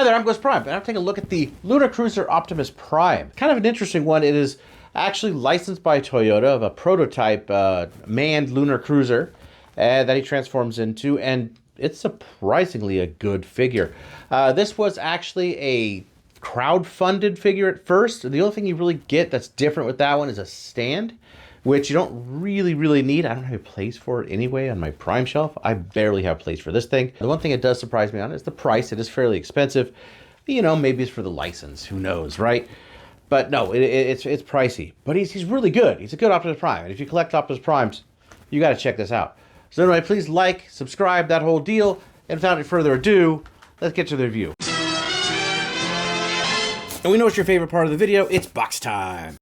Hi there, I'm Ghost Prime, and I'm taking a look at the Lunar Cruiser Optimus Prime. Kind of an interesting one. It is actually licensed by Toyota of a prototype manned lunar cruiser that he transforms into, and it's surprisingly a good figure. This was actually a crowd-funded figure at first. The only thing you really get that's different with that one is a stand, which you don't really need. I don't have a place for it anyway on my Prime shelf. I barely have place for this thing. The one thing it does surprise me on is the price. It is fairly expensive. You know, maybe it's for the license. Who knows, right? But no, it's pricey. But he's really good. He's a good Optimus Prime. And if you collect Optimus Primes, you got to check this out. So anyway, please like, subscribe, that whole deal. And without any further ado, let's get to the review. And we know it's your favorite part of the video. It's box time.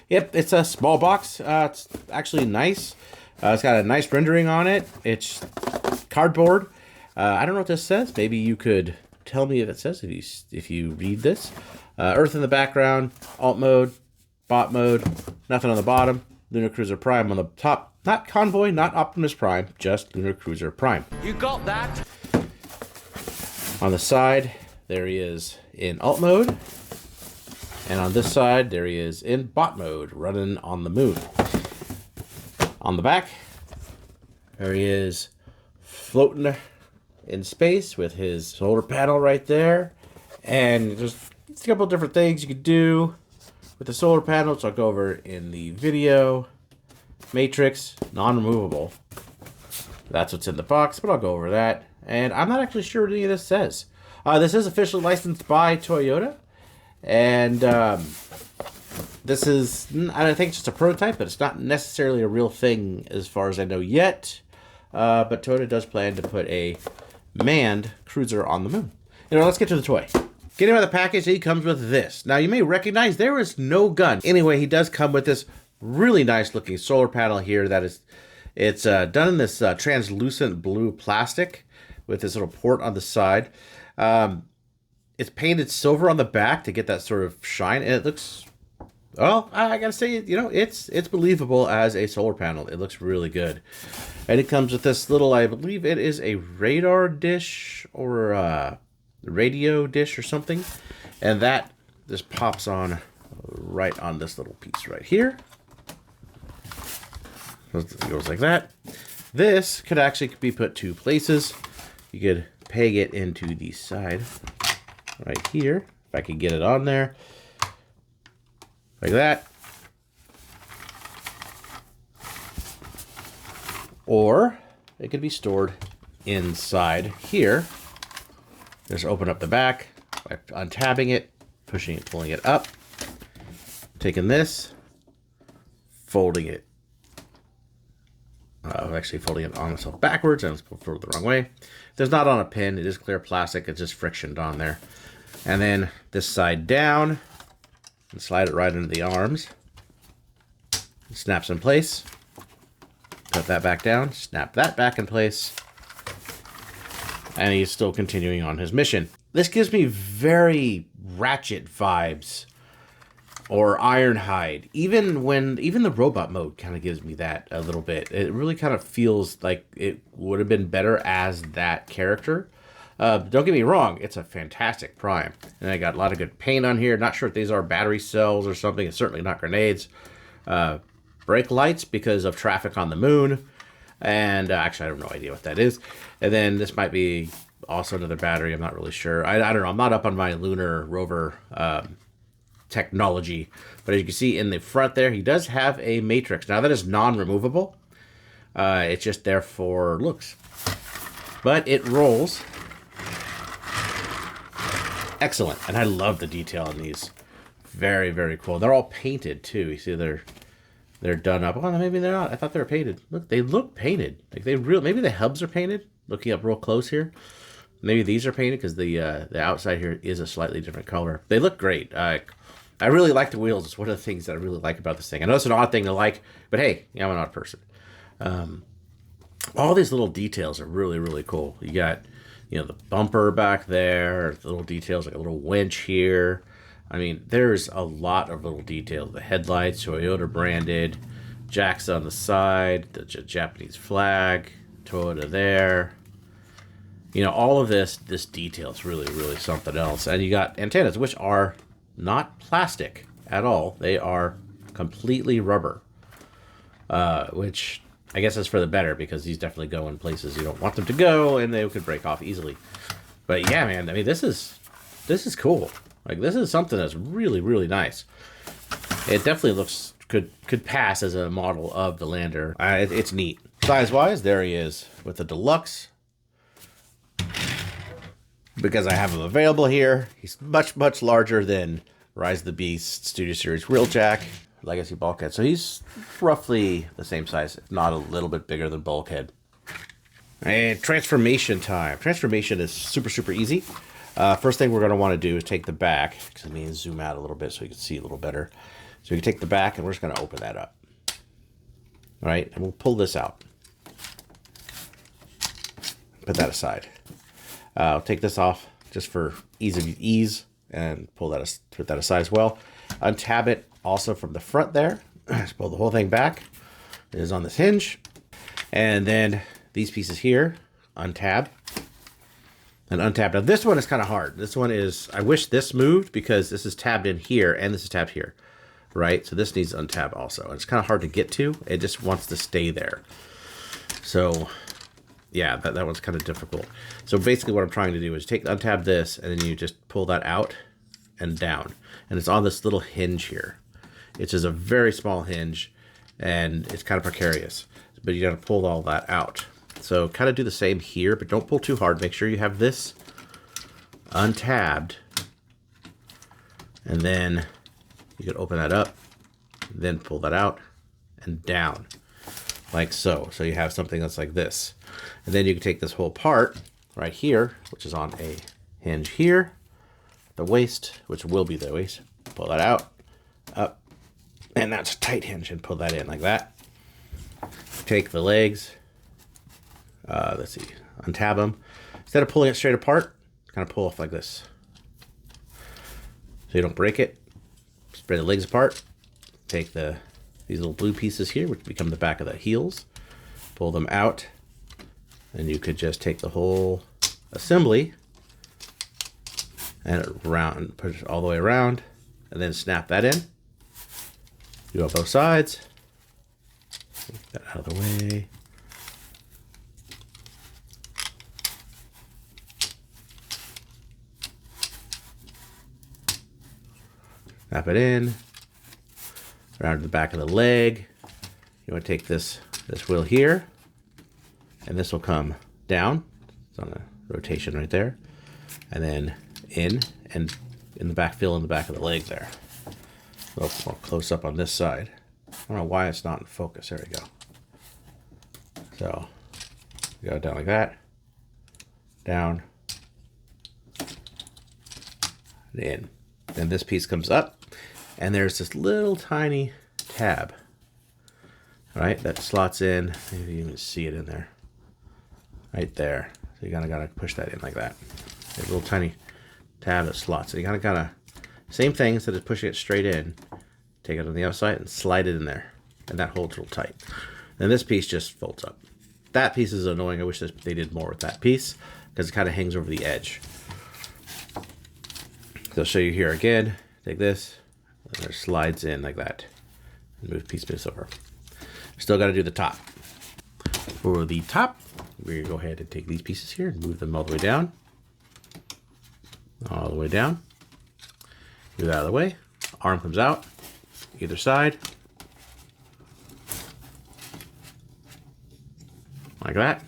Yep, it's a small box. It's actually nice. It's got a nice rendering on it. It's cardboard. I don't know what this says. Maybe you could tell me if it says if you read this. Earth in the background, alt mode, bot mode, nothing on the bottom. Lunar Cruiser Prime on the top. Not Convoy, not Optimus Prime, just Lunar Cruiser Prime. You got that? On the side, there he is in alt mode. And on this side, there he is in bot mode, running on the moon. On the back, there he is floating in space with his solar panel right there. And there's a couple of different things you could do with the solar panel, which I'll go over in the video. Matrix, non-removable. That's what's in the box, but I'll go over that. And I'm not actually sure what any of this says. This is officially licensed by Toyota. And this is, I think it's just a prototype, but it's not necessarily a real thing as far as I know yet. But Toyota does plan to put a manned cruiser on the moon. You know, let's get to the toy. Getting out of the package, he comes with this. Now, you may recognize there is no gun. Anyway, he does come with this really nice looking solar panel here that is, it's done in this translucent blue plastic with this little port on the side. It's painted silver on the back to get that sort of shine, and it looks, well, I gotta say, you know, it's believable as a solar panel. It looks really good. And it comes with this little, I believe it is a radar dish or a radio dish or something. And that just pops on right on this little piece right here. It goes like that. This could actually be put two places. You could peg it into the side right here, if I could get it on there, like that. Or it could be stored inside here. Just open up the back by untabbing it, pushing it, pulling it up, taking this, folding it. Actually folding it on itself backwards, and it's pulled the wrong way. There's not on a pin, it is clear plastic, it's just frictioned on there. And then this side down, and slide it right into the arms. It snaps in place. Put that back down, snap that back in place. And he's still continuing on his mission. This gives me very Ratchet vibes. Or Ironhide. Even the robot mode kind of gives me that a little bit. It really kind of feels like it would have been better as that character. Don't get me wrong, it's a fantastic Prime. And I got a lot of good paint on here. Not sure if these are battery cells or something. It's certainly not grenades. Brake lights because of traffic on the moon. And actually, I have no idea what that is. And then this might be also another battery. I'm not really sure. I don't know. I'm not up on my lunar rover technology. But as you can see in the front there, he does have a matrix. Now, that is non-removable. It's just there for looks. But it rolls. Excellent. And I love the detail on these. Very, very cool. They're all painted, too. You see they're done up. Well, maybe they're not. I thought they were painted. Look, they look painted. Like maybe the hubs are painted. Looking up real close here. Maybe these are painted because the outside here is a slightly different color. They look great. I really like the wheels. It's one of the things that I really like about this thing. I know it's an odd thing to like, but hey, I'm an odd person. All these little details are really, really cool. You got, you know, the bumper back there, the little details like a little winch here. I mean, there's a lot of little details. The headlights, Toyota branded, jacks on the side, the Japanese flag, Toyota there. You know, all of this detail is really, really something else. And you got antennas, which are not plastic at all. They are completely rubber, which I guess is for the better, because these definitely go in places you don't want them to go, and they could break off easily. But yeah, man, I mean, this is cool. Like, this is something that's really, really nice. It definitely looks could pass as a model of the lander. It's neat. Size-wise, there he is with the deluxe. Because I have him available here, he's much, much larger than Rise of the Beast Studio Series Wheeljack Legacy Bulkhead. So he's roughly the same size, if not a little bit bigger than Bulkhead. And transformation time. Transformation is super, super easy. First thing we're going to want to do is take the back. Because let me zoom out a little bit so you can see a little better. So you can take the back, and we're just going to open that up. All right, and we'll pull this out. Put that aside. I'll take this off just for ease and put that aside as well. Untab it also from the front there. Just pull the whole thing back. It is on this hinge. And then these pieces here, untab and untab. Now this one is kind of hard. This one is, I wish this moved, because this is tabbed in here and this is tabbed here, right? So this needs untab also. And it's kind of hard to get to. It just wants to stay there. So yeah, that one's kind of difficult. So basically what I'm trying to do is untab this, and then you just pull that out and down. And it's on this little hinge here. It's just a very small hinge, and it's kind of precarious. But you got to pull all that out. So kind of do the same here, but don't pull too hard. Make sure you have this untabbed. And then you can open that up, then pull that out and down, like so. So you have something that's like this. And then you can take this whole part right here, which is on a hinge here, the waist, which will be the waist, pull that out, up, and that's a tight hinge, and pull that in like that. Take the legs, let's see, untab them. Instead of pulling it straight apart, kind of pull off like this. So you don't break it. Spread the legs apart. Take these little blue pieces here, which become the back of the heels. Pull them out. And you could just take the whole assembly and push it all the way around, and then snap that in. Do on both sides. Take that out of the way. Snap it in. Around to the back of the leg. You want to take this wheel here, and this will come down. It's on a rotation right there. And then in, and in the back, fill in the back of the leg there. A little more close up on this side. I don't know why it's not in focus. There we go. So, go down like that. Down. And in. Then this piece comes up, and there's this little tiny tab. All right, that slots in. Maybe you can even see it in there. Right there. So you gotta push that in like that. There's a little tiny tab that slots. So you gotta same thing, instead of pushing it straight in, take it on the outside and slide it in there. And that holds real tight. And this piece just folds up. That piece is annoying. I wish they did more with that piece, because it kind of hangs over the edge. So I'll show you here again. Take this, and it slides in like that. And move piece over. Still got to do the top. For the top, we're going to go ahead and take these pieces here and move them all the way down. All the way down. Move that out of the way. Arm comes out, either side. Like that.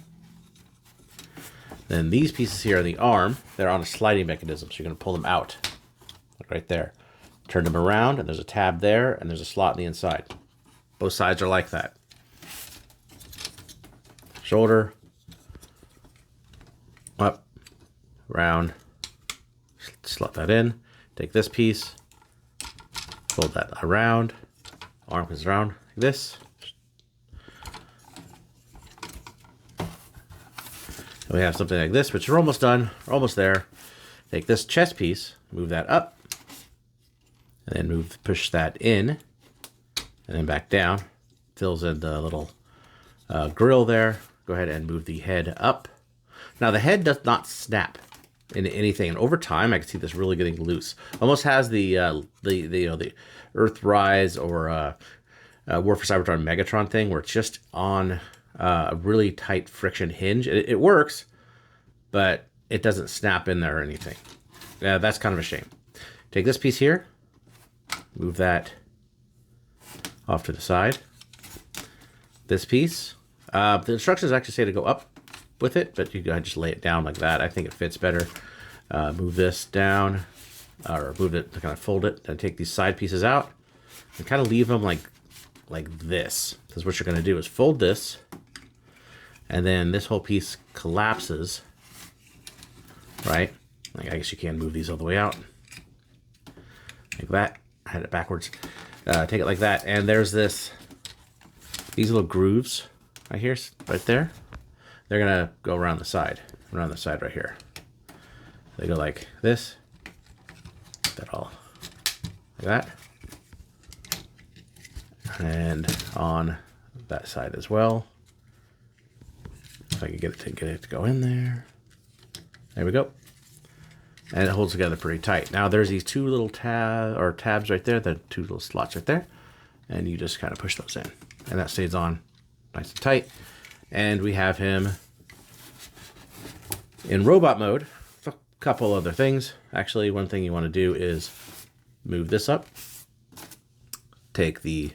Then these pieces here on the arm, they're on a sliding mechanism, so you're going to pull them out. Like right there. Turn them around, and there's a tab there, and there's a slot on the inside. Both sides are like that. Shoulder, up, round, slot that in. Take this piece, fold that around, arm comes around like this. And we have something like this, which we're almost done. We're almost there. Take this chest piece, move that up, and then push that in, and then back down. Fills in the little grill there. Go ahead and move the head up. Now the head does not snap into anything, and over time I can see this really getting loose. Almost has the Earthrise or War for Cybertron Megatron thing, where it's just on a really tight friction hinge. It works, but it doesn't snap in there or anything. That's kind of a shame. Take this piece here, move that off to the side. This piece, the instructions actually say to go up with it, but you gotta just lay it down like that. I think it fits better. Move this down, or move it, kind of fold it, and take these side pieces out, and kind of leave them like this. Because what you're gonna do is fold this, and then this whole piece collapses, right? Like, I guess you can move these all the way out, like that. I had it backwards. Take it like that, and there's these little grooves right here, right there. They're gonna go around the side right here. They go like this, that all, like that, and on that side as well. If I can get it to go in there. There we go. And it holds together pretty tight. Now there's these two little tabs right there, the two little slots right there, and you just kind of push those in, and that stays on nice and tight. And we have him in robot mode. A couple other things. Actually, one thing you want to do is move this up. Take the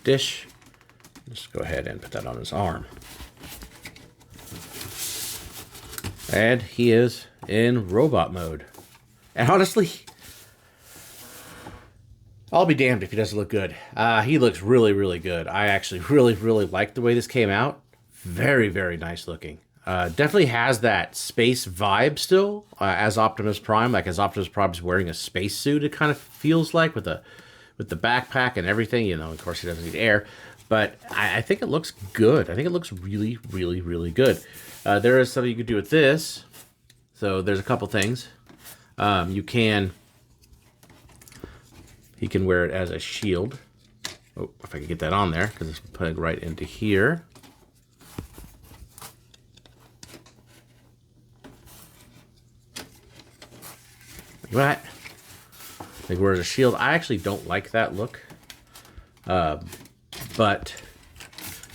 dish, just go ahead and put that on his arm. And he is in robot mode. And honestly, I'll be damned if he doesn't look good. He looks really, really good. I actually really, really like the way this came out. Very, very nice looking. Definitely has that space vibe still, as Optimus Prime. Like, as Optimus Prime's wearing a spacesuit, it kind of feels like, with the backpack and everything. You know, of course, he doesn't need air. But I think it looks good. I think it looks really, really, really good. There is something you could do with this. So there's a couple things. He can wear it as a shield. Oh, if I can get that on there, because it's plugged right into here. Like that. Like, wear it as a shield. I actually don't like that look. But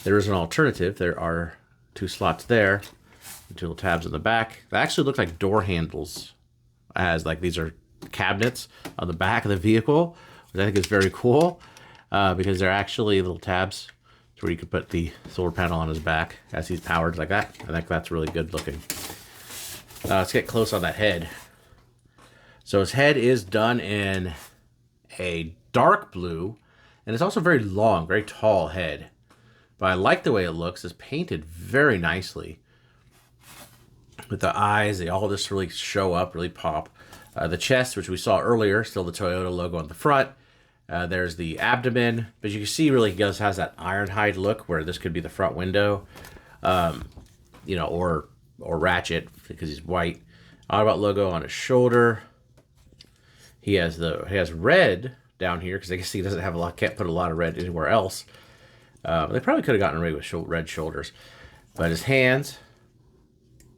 there is an alternative. There are two slots there, and two little tabs in the back. They actually look like door handles, as like these are cabinets on the back of the vehicle, which I think is very cool, because they're actually little tabs to where you could put the solar panel on his back as he's powered like that. I think that's really good looking. Let's get close on that head. So his head is done in a dark blue, and it's also very long, very tall head. But I like the way it looks. It's painted very nicely. With the eyes, they all just really show up, really pop. The chest, which we saw earlier, still the Toyota logo on the front. There's the abdomen, but you can see really he has that Ironhide look, where this could be the front window, you know, or Ratchet, because he's white. Autobot logo on his shoulder. He has red down here, because I guess he can't put a lot of red anywhere else. They probably could have gotten away with red shoulders. But his hands,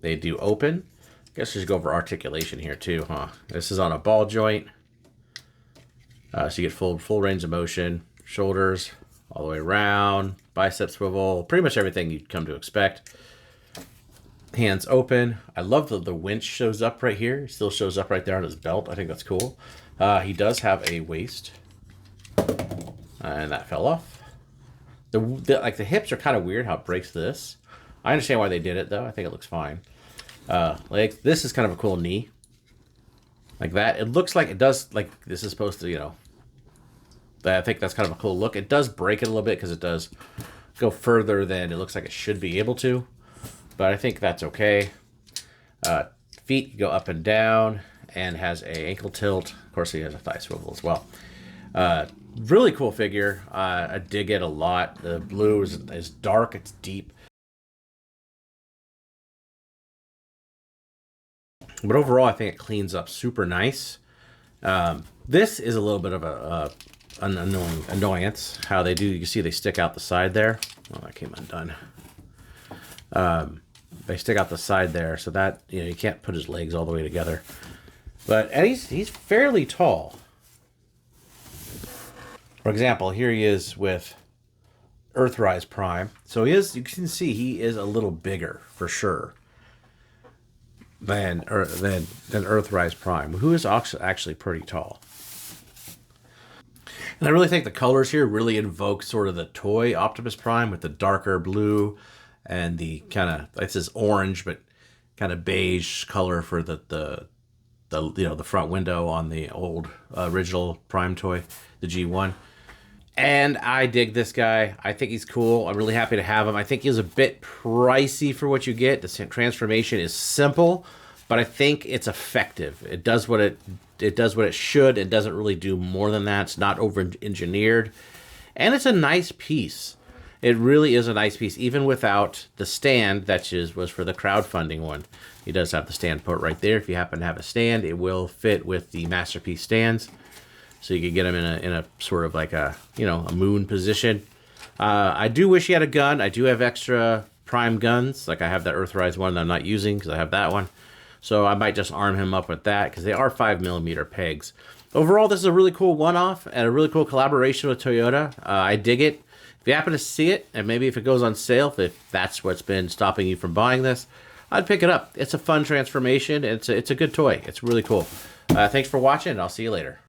they do open. I guess we should go over articulation here too, huh? This is on a ball joint. So you get full range of motion. Shoulders all the way around. Bicep swivel. Pretty much everything you'd come to expect. Hands open. I love the winch shows up right here. It still shows up right there on his belt. I think that's cool. He does have a waist. And that fell off. Like the hips are kind of weird how it breaks this. I understand why they did it though. I think it looks fine. Like this is kind of a cool knee. Like that. It looks like it does, like this is supposed to, you know. I think that's kind of a cool look. It does break it a little bit because it does go further than it looks like it should be able to. But I think that's okay. Feet go up and down, and has a ankle tilt. Of course, he has a thigh swivel as well. Really cool figure. I dig it a lot. The blue is dark. It's deep. But overall, I think it cleans up super nice. This is a little bit of an annoyance. How they do, you can see they stick out the side there. Oh, that came undone. They stick out the side there, so that, you know, you can't put his legs all the way together. But and he's fairly tall. For example, here he is with Earthrise Prime. So he is, you can see he is a little bigger for sure than Earthrise Prime, who is actually pretty tall. And I really think the colors here really invoke sort of the toy Optimus Prime with the darker blue and the kind of, it says orange, but kind of beige color for the you know, the front window on the old original Prime toy, the G1. And I dig this guy. I think he's cool. I'm really happy to have him. I think he's a bit pricey for what you get. The transformation is simple, but I think it's effective. It does what it should. It doesn't really do more than that. It's not over-engineered. And it's a nice piece. It really is a nice piece, even without the stand that was for the crowdfunding one. He does have the stand put right there. If you happen to have a stand, it will fit with the Masterpiece stands. So you could get him in a sort of like a, you know, a moon position. I do wish he had a gun. I do have extra Prime guns. Like I have that Earthrise one that I'm not using because I have that one. So I might just arm him up with that because they are 5mm pegs. Overall, this is a really cool one-off and a really cool collaboration with Toyota. I dig it. If you happen to see it, and maybe if it goes on sale, if that's what's been stopping you from buying this, I'd pick it up. It's a fun transformation. It's a good toy. It's really cool. Thanks for watching, and I'll see you later.